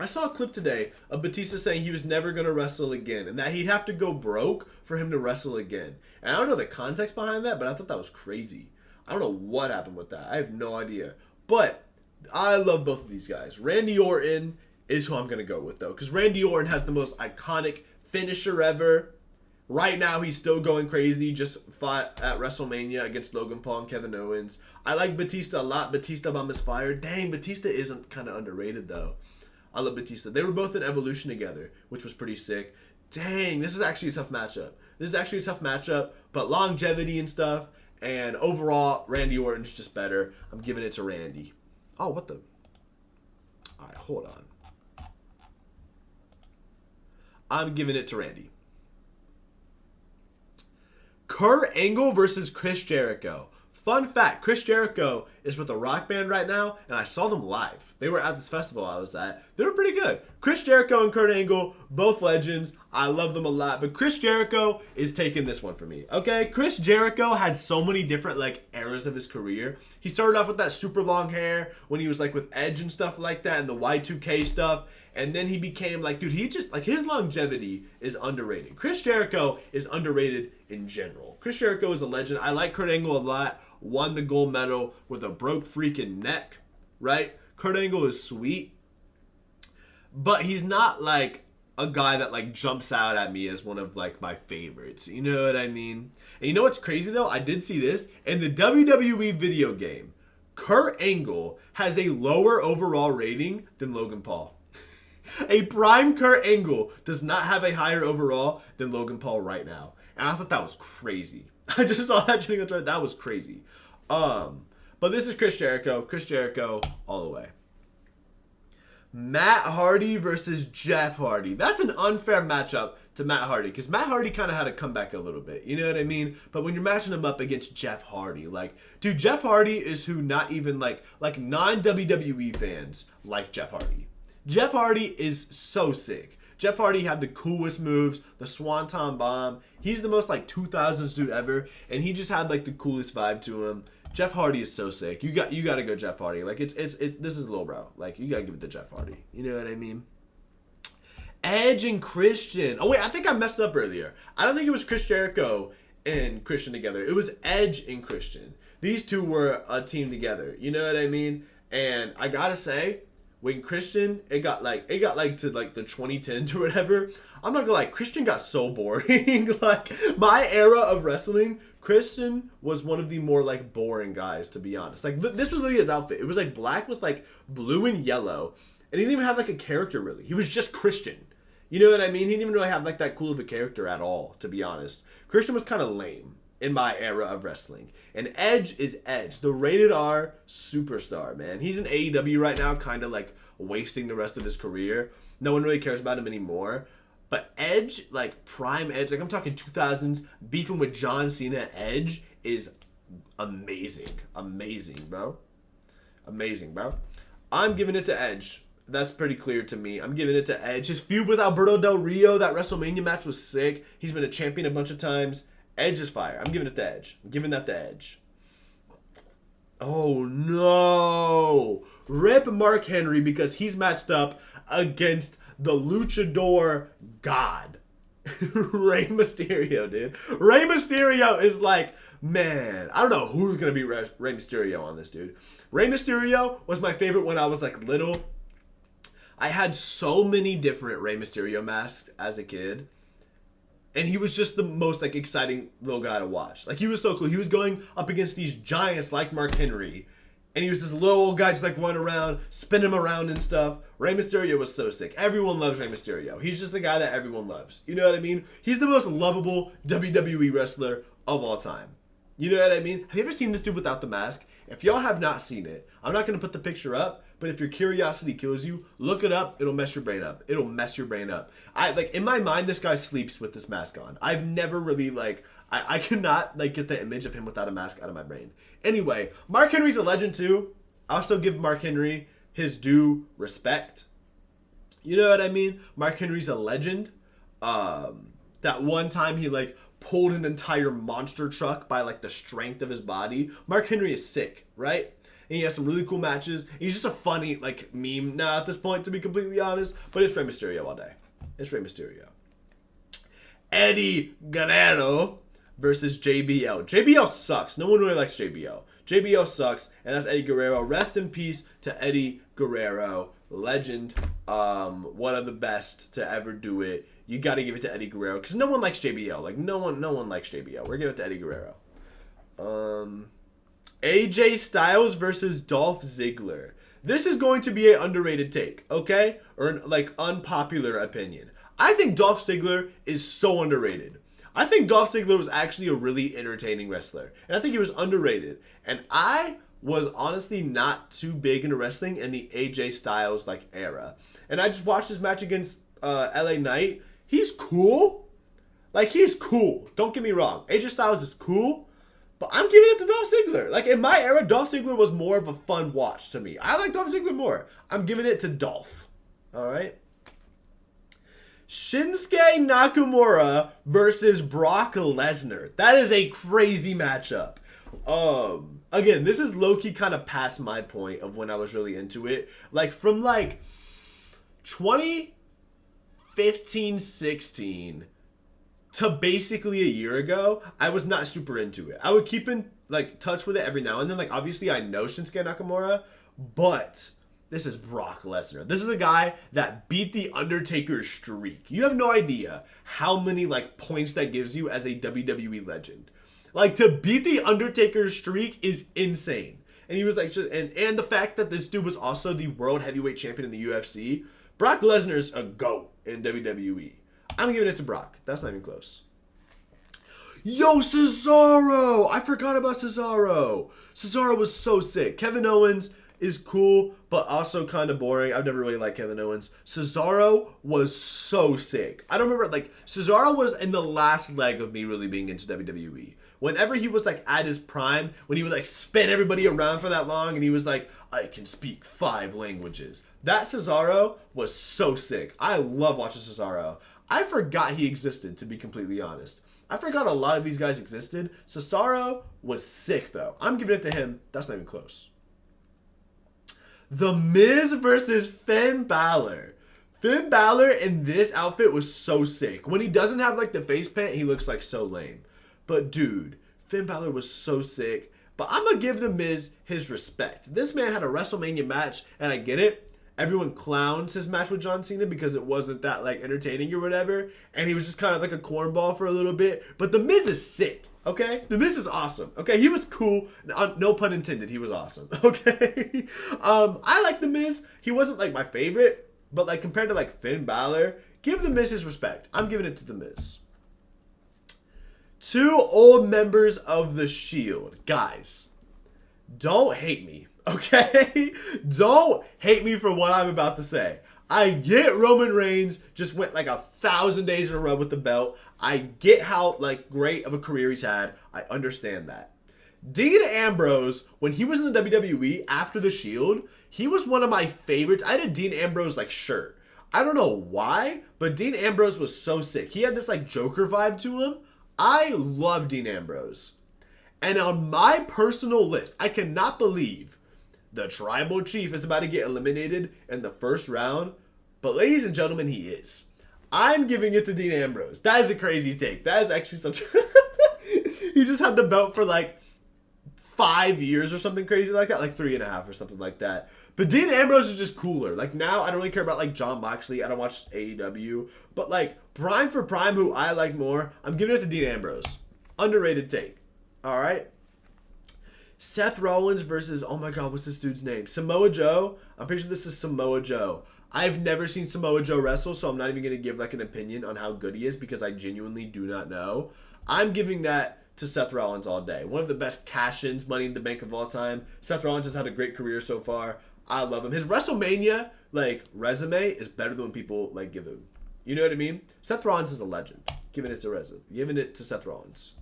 I saw a clip today of Batista saying he was never going to wrestle again and that he'd have to go broke for him to wrestle again. And I don't know the context behind that, but I thought that was crazy. I don't know what happened with that. I have no idea. But I love both of these guys. Randy Orton is who I'm going to go with, though, because Randy Orton has the most iconic finisher ever. Right now, he's still going crazy. Just fought at WrestleMania against Logan Paul and Kevin Owens. I like Batista a lot. Batista bomb is fire. Dang, Batista isn't kind of underrated, though. I love Batista. They were both in Evolution together, which was pretty sick. Dang, this is actually a tough matchup. But longevity and stuff, and overall, Randy Orton's just better. I'm giving it to Randy. Oh, what the? All right, hold on. I'm giving it to Randy. Kurt Angle versus Chris Jericho. Fun fact, Chris Jericho is with a rock band right now, and I saw them live. They were at this festival I was at. They were pretty good. Chris Jericho and Kurt Angle, both legends. I love them a lot, but Chris Jericho is taking this one for me. Okay, Chris Jericho had so many different like eras of his career. He started off with that super long hair when he was like with Edge and stuff like that, and the Y2K stuff. And then he became like, dude, he just, like, his longevity is underrated. Chris Jericho is underrated in general. Chris Jericho is a legend. I like Kurt Angle a lot. Won the gold medal with a broke freaking neck, right? Kurt Angle is sweet. But he's not, like, a guy that, like, jumps out at me as one of, like, my favorites. You know what I mean? And you know what's crazy, though? I did see this. In the WWE video game, Kurt Angle has a lower overall rating than Logan Paul. A prime Kurt Angle does not have a higher overall than Logan Paul right now. And I thought that was crazy. I just saw that trending on Twitter. That was crazy. But this is Chris Jericho. Chris Jericho all the way. Matt Hardy versus Jeff Hardy. That's an unfair matchup to Matt Hardy because Matt Hardy kind of had to come back a little bit. You know what I mean? But when you're matching him up against Jeff Hardy, like, dude, Jeff Hardy is who not even like non-WWE fans like Jeff Hardy. Jeff Hardy is so sick. Jeff Hardy had the coolest moves, the Swanton Bomb. He's the most like 2000s dude ever, and he just had like the coolest vibe to him. Jeff Hardy is so sick. You got to go Jeff Hardy. Like it's this is Lil Bro. Like you got to give it to Jeff Hardy. You know what I mean? Edge and Christian. Oh wait, I think I messed up earlier. I don't think it was Chris Jericho and Christian together. It was Edge and Christian. These two were a team together. You know what I mean? And I gotta say, when Christian, it got like to like the 2010s or whatever, I'm not gonna lie, Christian got so boring. Like my era of wrestling, Christian was one of the more like boring guys, to be honest. Like this was really his outfit. It was like black with like blue and yellow, and he didn't even have like a character really. He was just Christian. You know what I mean? He didn't even really have like that cool of a character at all, to be honest. Christian was kind of lame in my era of wrestling. And Edge is Edge, the rated R superstar, man. He's in AEW right now, kind of like wasting the rest of his career. No one really cares about him anymore. But Edge, like prime Edge, like I'm talking 2000s, beefing with John Cena, Edge is amazing. Amazing, bro. Amazing, bro. I'm giving it to Edge. That's pretty clear to me. I'm giving it to Edge. His feud with Alberto Del Rio, that WrestleMania match was sick. He's been a champion a bunch of times. Edge is fire. I'm giving it to Edge. I'm giving that to Edge. Oh, no. Rip Mark Henry because he's matched up against the luchador god. Rey Mysterio, dude. Rey Mysterio is like, man, I don't know who's going to be Rey Mysterio on this, dude. Rey Mysterio was my favorite when I was like little. I had so many different Rey Mysterio masks as a kid. And he was just the most like exciting little guy to watch. Like he was so cool. He was going up against these giants like Mark Henry. And he was this little old guy just like running around, spinning him around and stuff. Rey Mysterio was so sick. Everyone loves Rey Mysterio. He's just the guy that everyone loves. You know what I mean? He's the most lovable WWE wrestler of all time. You know what I mean? Have you ever seen this dude without the mask? If y'all have not seen it, I'm not going to put the picture up. But if your curiosity kills you, look it up. It'll mess your brain up. It'll mess your brain up. In my mind, this guy sleeps with this mask on. I've never really I cannot get the image of him without a mask out of my brain. Anyway, Mark Henry's a legend too. I'll still give Mark Henry his due respect. You know what I mean? Mark Henry's a legend. That one time he pulled an entire monster truck by the strength of his body. Mark Henry is sick, right? And he has some really cool matches. He's just a funny meme now at this point, to be completely honest. But it's Rey Mysterio all day. It's Rey Mysterio. Eddie Guerrero versus JBL. JBL sucks. No one really likes JBL. JBL sucks, and that's Eddie Guerrero. Rest in peace to Eddie Guerrero. Legend. One of the best to ever do it. You got to give it to Eddie Guerrero because no one likes JBL. No one likes JBL. We're giving it to Eddie Guerrero. AJ Styles versus Dolph Ziggler. This is going to be an underrated take, okay? Or an unpopular opinion. I think Dolph Ziggler is so underrated. I think Dolph Ziggler was actually a really entertaining wrestler. And I think he was underrated. And I was honestly not too big into wrestling in the AJ Styles era. And I just watched his match against LA Knight. He's cool. He's cool. Don't get me wrong. AJ Styles is cool. But I'm giving it to Dolph Ziggler. Like, in my era, Dolph Ziggler was more of a fun watch to me. I like Dolph Ziggler more. I'm giving it to Dolph. All right? Shinsuke Nakamura versus Brock Lesnar. That is a crazy matchup. Again, this is low-key kind of past my point of when I was really into it. Like, from, like, 2015-16 to basically a year ago, I was not super into it. I would keep in, like, touch with it every now and then. Like, obviously, I know Shinsuke Nakamura, but this is Brock Lesnar. This is the guy that beat The Undertaker's streak. You have no idea how many, like, points that gives you as a WWE legend. Like, to beat The Undertaker's streak is insane. And he was like, and the fact that this dude was also the world heavyweight champion in the UFC. Brock Lesnar's a GOAT in WWE. I'm giving it to Brock. That's not even close. Yo, Cesaro! I forgot about Cesaro. Cesaro was so sick. Kevin Owens is cool, but also kind of boring. I've never really liked Kevin Owens. Cesaro was so sick. I don't remember, like, Cesaro was in the last leg of me really being into WWE. Whenever he was, like, at his prime, when he would, like, spin everybody around for that long, and he was like, I can speak 5 languages. That Cesaro was so sick. I love watching Cesaro. I forgot he existed, to be completely honest. I forgot a lot of these guys existed. Cesaro was sick, though. I'm giving it to him. That's not even close. The Miz versus Finn Balor. Finn Balor in this outfit was so sick. When he doesn't have, like, the face paint, he looks, like, so lame. But, dude, Finn Balor was so sick. But I'm going to give The Miz his respect. This man had a WrestleMania match, and I get it. Everyone clowns his match with John Cena because it wasn't that, like, entertaining or whatever. And he was just kind of like a cornball for a little bit. But The Miz is sick. Okay? The Miz is awesome. Okay? He was cool. No pun intended. He was awesome. Okay? I like The Miz. He wasn't, like, my favorite. But, like, compared to, like, Finn Balor, give The Miz his respect. I'm giving it to The Miz. 2 old members of The Shield. Guys, don't hate me. Okay? Don't hate me for what I'm about to say. I get Roman Reigns just went like 1,000 days in a row with the belt. I get how, like, great of a career he's had. I understand that. Dean Ambrose, when he was in the WWE after The Shield, he was one of my favorites. I had a Dean Ambrose, like, shirt. I don't know why, but Dean Ambrose was so sick. He had this, like, Joker vibe to him. I love Dean Ambrose. And on my personal list, I cannot believe the Tribal Chief is about to get eliminated in the first round. But ladies and gentlemen, he is. I'm giving it to Dean Ambrose. That is a crazy take. That is actually such... He just had the belt for like 5 years or something crazy like that. Like 3.5 or something like that. But Dean Ambrose is just cooler. Like now, I don't really care about like Jon Moxley. I don't watch AEW. But like Prime for Prime, who I like more, I'm giving it to Dean Ambrose. Underrated take. All right. Seth Rollins versus, oh my God, what's this dude's name? Samoa Joe. I'm pretty sure this is Samoa Joe. I've never seen Samoa Joe wrestle, so I'm not even going to give like an opinion on how good he is because I genuinely do not know. I'm giving that to Seth Rollins all day. One of the best cash-ins, Money in the Bank of all time. Seth Rollins has had a great career so far. I love him. His WrestleMania like resume is better than what people like give him. You know what I mean? Seth Rollins is a legend. Giving it to Seth Rollins.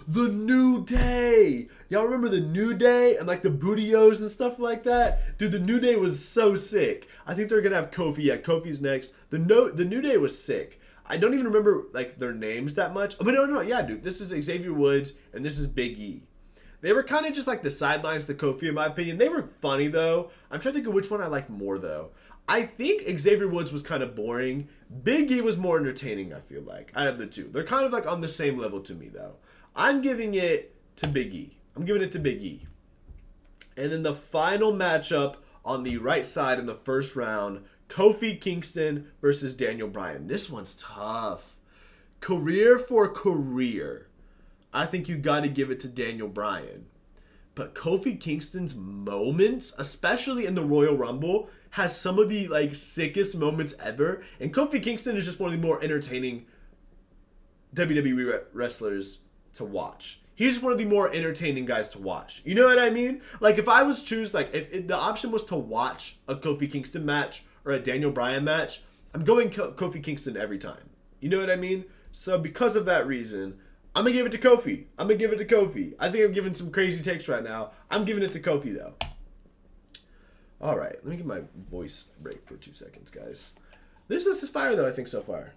The New Day. Y'all remember the New Day and like the Bootios and stuff like that? Dude, the New Day was so sick. I think they're gonna have Kofi. Yeah, Kofi's next. The New Day was sick. I don't even remember like their names that much. But no, yeah, dude. This is Xavier Woods and this is Big E. They were kind of just like the sidelines to Kofi in my opinion. They were funny though. I'm trying to think of which one I like more though. I think Xavier Woods was kind of boring. Big E was more entertaining, I feel like. Out of the two. They're kind of like on the same level to me though. I'm giving it to Big E. I'm giving it to Big E. And then the final matchup on the right side in the first round, Kofi Kingston versus Daniel Bryan. This one's tough. Career for career. I think you got to give it to Daniel Bryan. But Kofi Kingston's moments, especially in the Royal Rumble, has some of the like sickest moments ever. And Kofi Kingston is just one of the more entertaining WWE wrestlers to watch. He's one of the more entertaining guys to watch. You know what I mean? Like if I was to choose, like if the option was to watch a Kofi Kingston match or a Daniel Bryan match, I'm going Kofi Kingston every time. You know what I mean? So because of that reason, I'm gonna give it to Kofi. I think I'm giving some crazy takes right now. I'm giving it to Kofi though. All right, let me get my voice break for 2 seconds, guys. This list is fire though, I think so far.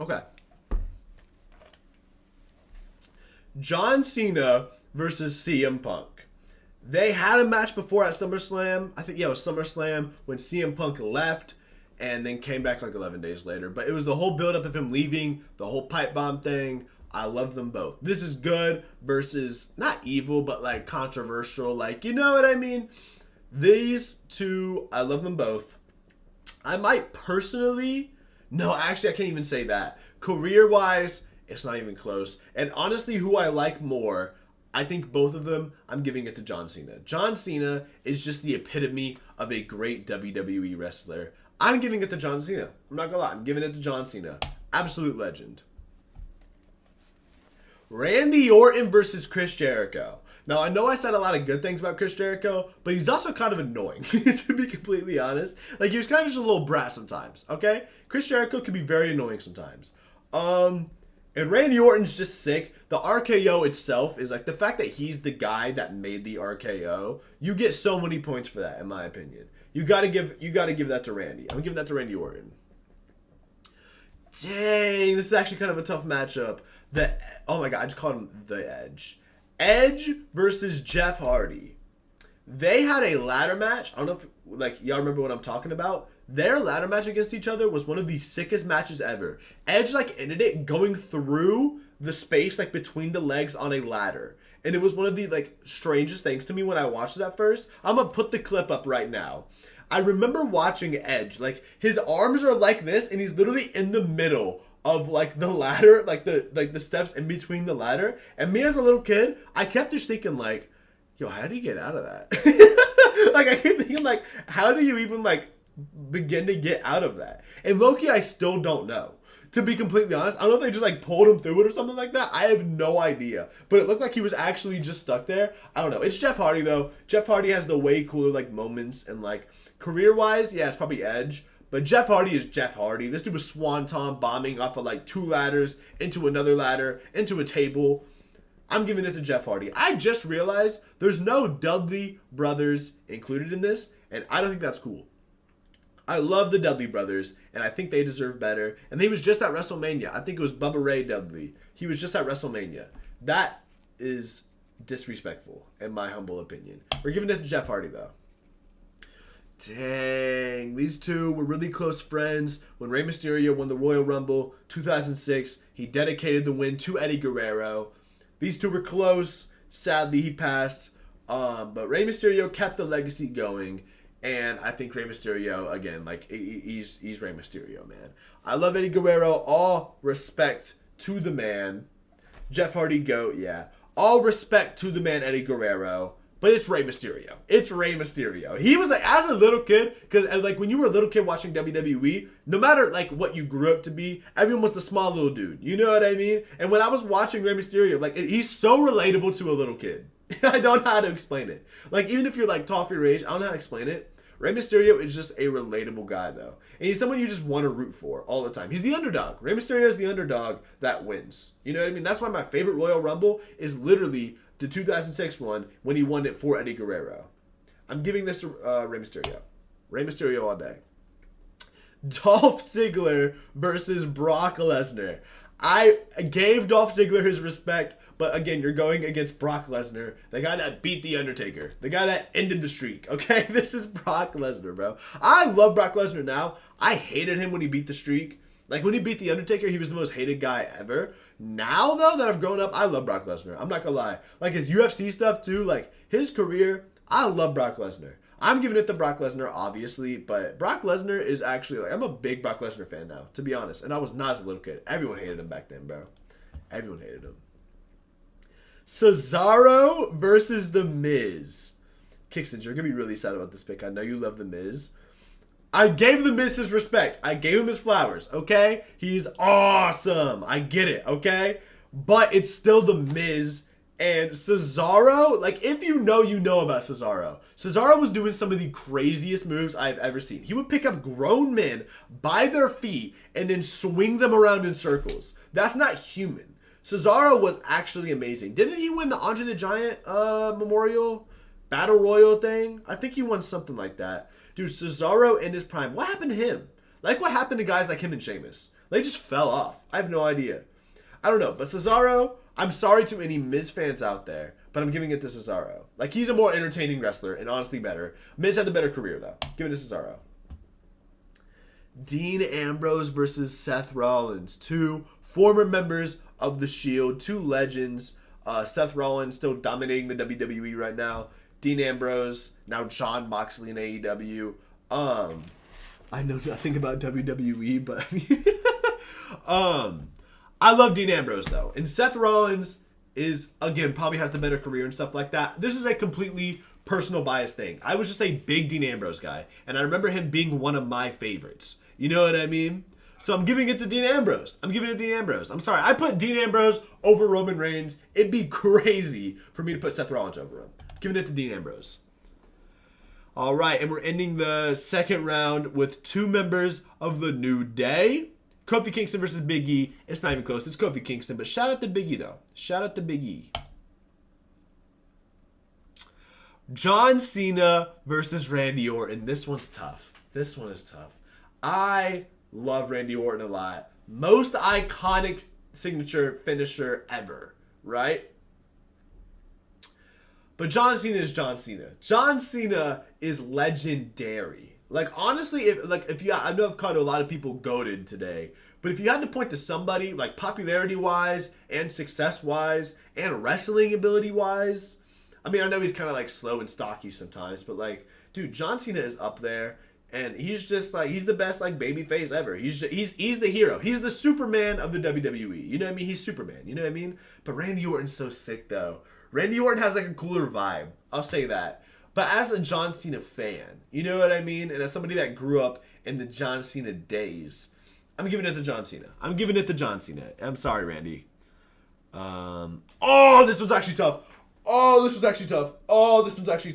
Okay. John Cena versus CM Punk. They had a match before at SummerSlam. I think, yeah, it was SummerSlam when CM Punk left and then came back like 11 days later. But it was the whole build-up of him leaving, the whole pipe bomb thing. I love them both. This is good versus, not evil, but like controversial. Like, you know what I mean? These two, I love them both. I might personally... No, actually, I can't even say that. Career-wise, it's not even close. And honestly, who I like more, I think both of them, I'm giving it to John Cena. John Cena is just the epitome of a great WWE wrestler. I'm giving it to John Cena. I'm not gonna lie. I'm giving it to John Cena. Absolute legend. Randy Orton versus Chris Jericho. Now, I know I said a lot of good things about Chris Jericho, but he's also kind of annoying, to be completely honest. Like, he was kind of just a little brat sometimes, okay? Chris Jericho can be very annoying sometimes. And Randy Orton's just sick. The RKO itself is, like, the fact that he's the guy that made the RKO, you get so many points for that, in my opinion. You gotta give that to Randy. I'm giving that to Randy Orton. Dang, this is actually kind of a tough matchup. Oh my god, I just called him The Edge. Edge versus Jeff Hardy. They had a ladder match. I don't know if like y'all remember what I'm talking about. Their ladder match against each other was one of the sickest matches ever. Edge like ended it going through the space like between the legs on a ladder. And it was one of the like strangest things to me when I watched it at first. I'm gonna put the clip up right now. I remember watching Edge, like his arms are like this and he's literally in the middle of like the ladder, like the steps in between the ladder. And me as a little kid, I kept just thinking like, yo, how do you get out of that? Like I kept thinking like, how do you even like begin to get out of that? And low-key, I still don't know. To be completely honest, I don't know if they just like pulled him through it or something like that. I have no idea. But it looked like he was actually just stuck there. I don't know. It's Jeff Hardy though. Jeff Hardy has the way cooler like moments and like career-wise, yeah, it's probably Edge. But Jeff Hardy is Jeff Hardy. This dude was swanton bombing off of like 2 ladders, into another ladder, into a table. I'm giving it to Jeff Hardy. I just realized there's no Dudley brothers included in this, and I don't think that's cool. I love the Dudley brothers, and I think they deserve better. And he was just at WrestleMania. I think it was Bubba Ray Dudley. He was just at WrestleMania. That is disrespectful, in my humble opinion. We're giving it to Jeff Hardy, though. Dang, these two were really close friends. When Rey Mysterio won the Royal Rumble 2006, he dedicated the win to Eddie Guerrero. These two were close. Sadly, he passed. But Rey Mysterio kept the legacy going. And I think Rey Mysterio, again, like, he's Rey Mysterio, man. I love Eddie Guerrero. All respect to the man. Jeff Hardy, GOAT, yeah. All respect to the man, Eddie Guerrero. But it's Rey Mysterio. It's Rey Mysterio. He was like, as a little kid, because like when you were a little kid watching WWE, no matter like what you grew up to be, everyone was the small little dude. You know what I mean? And when I was watching Rey Mysterio, like he's so relatable to a little kid. I don't know how to explain it. Like even if you're like tall for your age, I don't know how to explain it. Rey Mysterio is just a relatable guy though. And he's someone you just want to root for all the time. He's the underdog. Rey Mysterio is the underdog that wins. You know what I mean? That's why my favorite Royal Rumble is literally the 2006 one when he won it for Eddie Guerrero. I'm giving this to Rey Mysterio. Rey Mysterio all day. Dolph Ziggler versus Brock Lesnar. I gave Dolph Ziggler his respect, but again, you're going against Brock Lesnar, the guy that beat The Undertaker, the guy that ended the streak, okay? This is Brock Lesnar, bro. I love Brock Lesnar now. I hated him when he beat the streak. Like, when he beat The Undertaker, he was the most hated guy ever. Now, though, that I've grown up, I love Brock Lesnar. I'm not gonna lie. Like, his UFC stuff, too, like, his career, I love Brock Lesnar. I'm giving it to Brock Lesnar, obviously, but Brock Lesnar is actually, like, I'm a big Brock Lesnar fan now, to be honest. And I was not as a little kid. Everyone hated him back then, bro. Everyone hated him. Cesaro versus The Miz. Kixon, you're gonna be really sad about this pick. I know you love The Miz. I gave The Miz his respect. I gave him his flowers, okay? He's awesome. I get it, okay? But it's still The Miz, And Cesaro, like, if you know about Cesaro. Cesaro was doing some of the craziest moves I've ever seen. He would pick up grown men by their feet and then swing them around in circles. That's not human. Cesaro was actually amazing. Didn't he win the Andre the Giant Memorial Battle Royal thing? I think he won something like that. Dude, Cesaro in his prime. What happened to him? Like, what happened to guys like him and Sheamus? They just fell off. I have no idea. I don't know. But Cesaro, I'm sorry to any Miz fans out there, but I'm giving it to Cesaro. Like, he's a more entertaining wrestler and honestly better. Miz had the better career, though. Give it to Cesaro. Dean Ambrose versus Seth Rollins. Two former members of The Shield. Two legends. Seth Rollins still dominating the WWE right now. Dean Ambrose, now Jon Moxley in AEW. I know nothing about WWE, but I love Dean Ambrose though. And Seth Rollins is, again, probably has the better career and stuff like that. This is a completely personal bias thing. I was just a big Dean Ambrose guy, and I remember him being one of my favorites. You know what I mean? So I'm giving it to Dean Ambrose. I'm sorry. I put Dean Ambrose over Roman Reigns. It'd be crazy for me to put Seth Rollins over him. Giving it to Dean Ambrose. All right, and we're ending the second round with two members of the New Day. Kofi Kingston versus Big E. It's not even close. It's Kofi Kingston, but shout out to Big E, though. Shout out to Big E. John Cena versus Randy Orton. This one's tough. This one is tough. I love Randy Orton a lot. Most iconic signature finisher ever, right? But John Cena is John Cena. John Cena is legendary. Like, honestly, I know I've called a lot of people goated today, but if you had to point to somebody, like, popularity-wise and success-wise and wrestling ability-wise, I mean, I know he's kind of, like, slow and stocky sometimes, but, like, dude, John Cena is up there, and he's just, like, he's the best, like, babyface ever. He's the hero. He's the Superman of the WWE. You know what I mean? He's Superman. You know what I mean? But Randy Orton's so sick, though. Randy Orton has, like, a cooler vibe. I'll say that. But as a John Cena fan, you know what I mean? And as somebody that grew up in the John Cena days, I'm giving it to John Cena. I'm sorry, Randy. This one's actually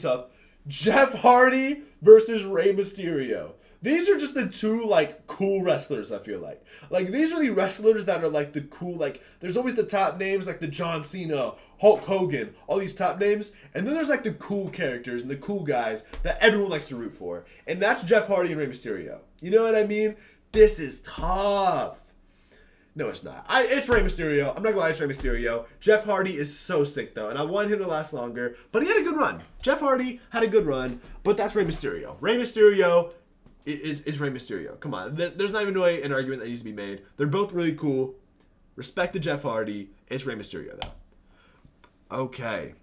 tough. Jeff Hardy versus Rey Mysterio. These are just the two, like, cool wrestlers, I feel like. Like, these are the wrestlers that are, like, the cool, like, there's always the top names, like the John Cena, Hulk Hogan, all these top names. And then there's, like, the cool characters and the cool guys that everyone likes to root for. And that's Jeff Hardy and Rey Mysterio. You know what I mean? This is tough. No, it's not. It's Rey Mysterio. I'm not gonna lie, it's Rey Mysterio. Jeff Hardy is so sick, though, and I want him to last longer. But he had a good run. Jeff Hardy had a good run, but that's Rey Mysterio. Rey Mysterio is Rey Mysterio. Come on. There's not even an argument that needs to be made. They're both really cool. Respect to Jeff Hardy. It's Rey Mysterio, though. Okay.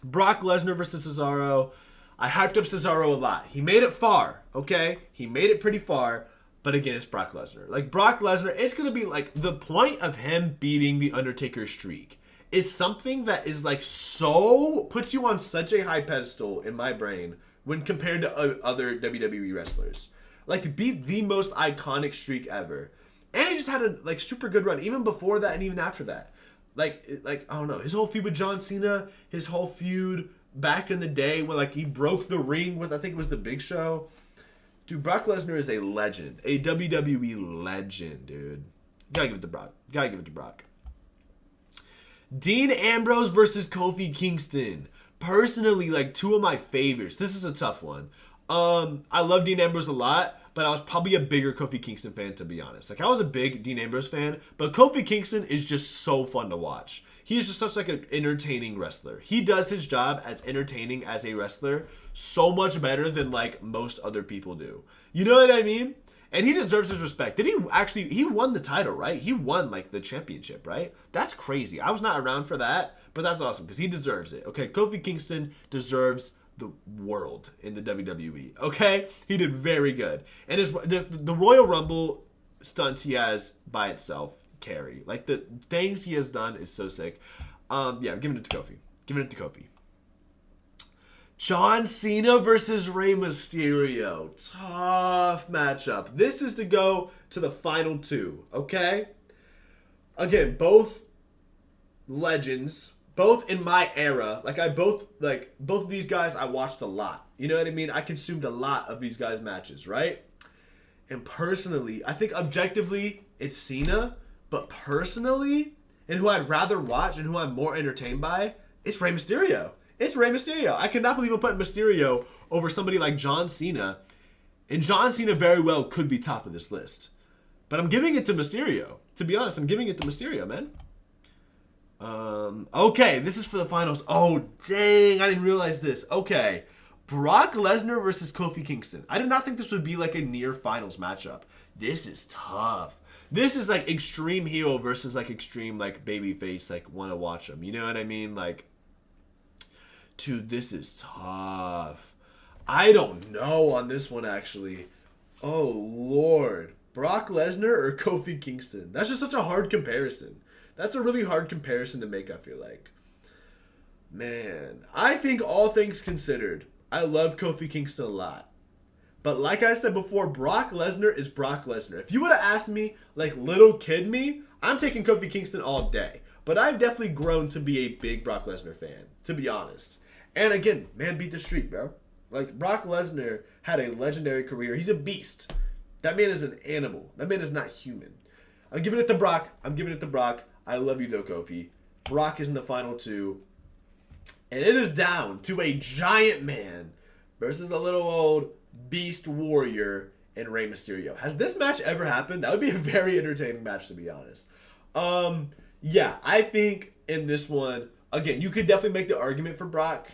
Brock Lesnar versus Cesaro. I hyped up Cesaro a lot. He made it far, okay? He made it pretty far. But again, it's Brock Lesnar. Like, Brock Lesnar, it's going to be like the point of him beating the Undertaker's streak is something that is like so, puts you on such a high pedestal in my brain when compared to other WWE wrestlers. Like, beat the most iconic streak ever. And he just had a, like, super good run, even before that and even after that. Like, I don't know, his whole feud with John Cena, his whole feud back in the day when, like, he broke the ring with, I think it was the Big Show. Dude, Brock Lesnar is a legend. A WWE legend, dude. Gotta give it to Brock. Dean Ambrose versus Kofi Kingston. Personally, like, two of my favorites. This is a tough one. I love Dean Ambrose a lot, but I was probably a bigger Kofi Kingston fan, to be honest. Like, I was a big Dean Ambrose fan, but Kofi Kingston is just so fun to watch. He is just such like an entertaining wrestler. He does his job as entertaining as a wrestler so much better than like most other people do. You know what I mean? And he deserves his respect. He won the title, right? He won like the championship, right? That's crazy. I was not around for that, but that's awesome because he deserves it. Okay, Kofi Kingston deserves the world in the WWE. Okay? He did very good. And the Royal Rumble stunts he has by itself carry. Like, the things he has done is so sick. I'm giving it to Kofi. John Cena versus Rey Mysterio. Tough matchup. This is to go to the final two, okay? Again, both legends, both in my era. Like both of these guys I watched a lot. You know what I mean? I consumed a lot of these guys' matches, right? And personally, I think objectively it's Cena, but personally, and who I'd rather watch and who I'm more entertained by, it's Rey Mysterio. It's Rey Mysterio. I cannot believe I'm putting Mysterio over somebody like John Cena. And John Cena very well could be top of this list. But I'm giving it to Mysterio. To be honest, I'm giving it to Mysterio, man. Okay, this is for the finals. Oh, dang, I didn't realize this. Okay, Brock Lesnar versus Kofi Kingston. I did not think this would be like a near finals matchup. This is tough. This is like extreme heel versus like extreme like baby face. Like want to watch them. You know what I mean? Like, dude, this is tough. I don't know on this one actually. Oh Lord, Brock Lesnar or Kofi Kingston? That's just such a hard comparison. That's a really hard comparison to make. I feel like, man, I think all things considered, I love Kofi Kingston a lot. But like I said before, Brock Lesnar is Brock Lesnar. If you would have asked me, like little kid me, I'm taking Kofi Kingston all day. But I've definitely grown to be a big Brock Lesnar fan, to be honest. And again, man beat the streak, bro. Like, Brock Lesnar had a legendary career. He's a beast. That man is an animal. That man is not human. I'm giving it to Brock. I love you, though, Kofi. Brock is in the final two. And it is down to a giant man versus a little old beast warrior in Rey Mysterio. Has this match ever happened? That would be a very entertaining match, to be honest. Yeah, I think in this one, again, you could definitely make the argument for Brock.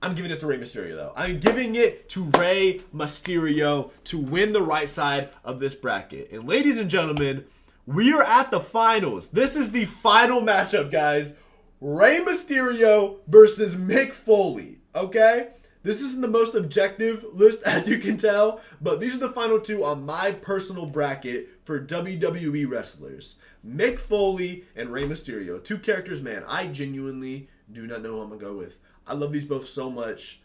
I'm giving it to Rey Mysterio, though. I'm giving it to Rey Mysterio to win the right side of this bracket. And ladies and gentlemen, we are at the finals. This is the final matchup, guys. Rey Mysterio versus Mick Foley, okay? This isn't the most objective list, as you can tell, but these are the final two on my personal bracket for WWE wrestlers. Mick Foley and Rey Mysterio. Two characters, man, I genuinely do not know who I'm going to go with. I love these both so much.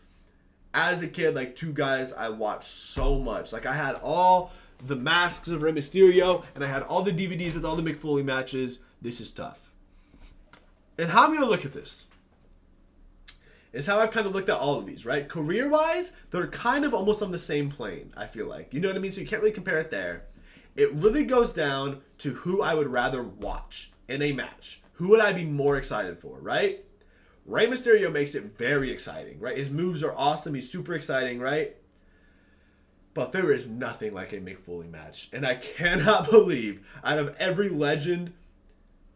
As a kid, like, two guys I watched so much. Like, I had all the masks of Rey Mysterio, and I had all the DVDs with all the Mick Foley matches. This is tough. And how I'm going to look at this is how I've kind of looked at all of these, right? Career-wise, they're kind of almost on the same plane, I feel like. You know what I mean? So you can't really compare it there. It really goes down to who I would rather watch in a match. Who would I be more excited for, right? Rey Mysterio makes it very exciting, right? His moves are awesome. He's super exciting, right? But there is nothing like a Mick Foley match. And I cannot believe, out of every legend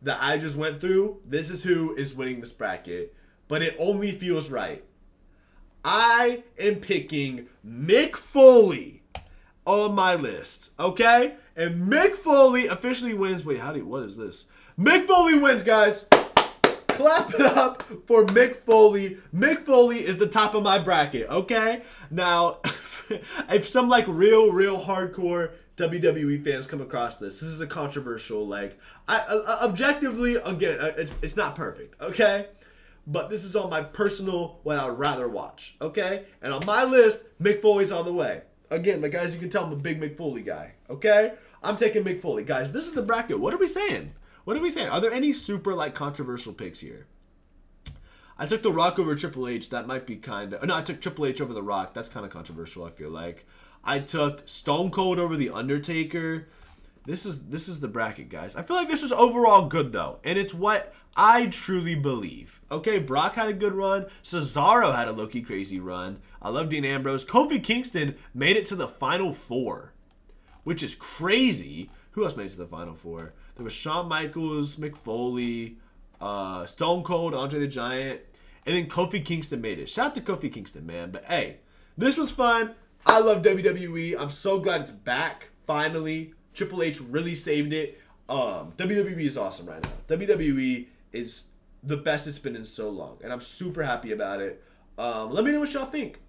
that I just went through, this is who is winning this bracket. But it only feels right. I am picking Mick Foley on my list, okay? And Mick Foley officially wins. Wait, what is this? Mick Foley wins, guys. Clap it up for Mick Foley. Mick Foley is the top of my bracket, okay? Now, if some like real hardcore WWE fans come across this is a controversial, like, objectively, again, it's not perfect, okay? But this is on my personal, what I'd rather watch, okay? And on my list, Mick Foley's on the way. Again, like, guys, you can tell I'm a big Mick Foley guy, okay? I'm taking Mick Foley. Guys, this is the bracket. What are we saying? What are we saying? Are there any super, like, controversial picks here? I took The Rock over Triple H. That might be kind of... No, I took Triple H over The Rock. That's kind of controversial, I feel like. I took Stone Cold over The Undertaker. This is the bracket, guys. I feel like this was overall good, though. And it's what I truly believe. Okay, Brock had a good run. Cesaro had a low-key crazy run. I love Dean Ambrose. Kofi Kingston made it to the Final Four, which is crazy. Who else made it to the Final Four? There was Shawn Michaels, Mick Foley, Stone Cold, Andre the Giant, and then Kofi Kingston made it. Shout out to Kofi Kingston, man. But hey, this was fun. I love WWE. I'm so glad it's back, finally. Triple H really saved it. WWE is awesome right now. WWE is the best it's been in so long, and I'm super happy about it. Let me know what y'all think.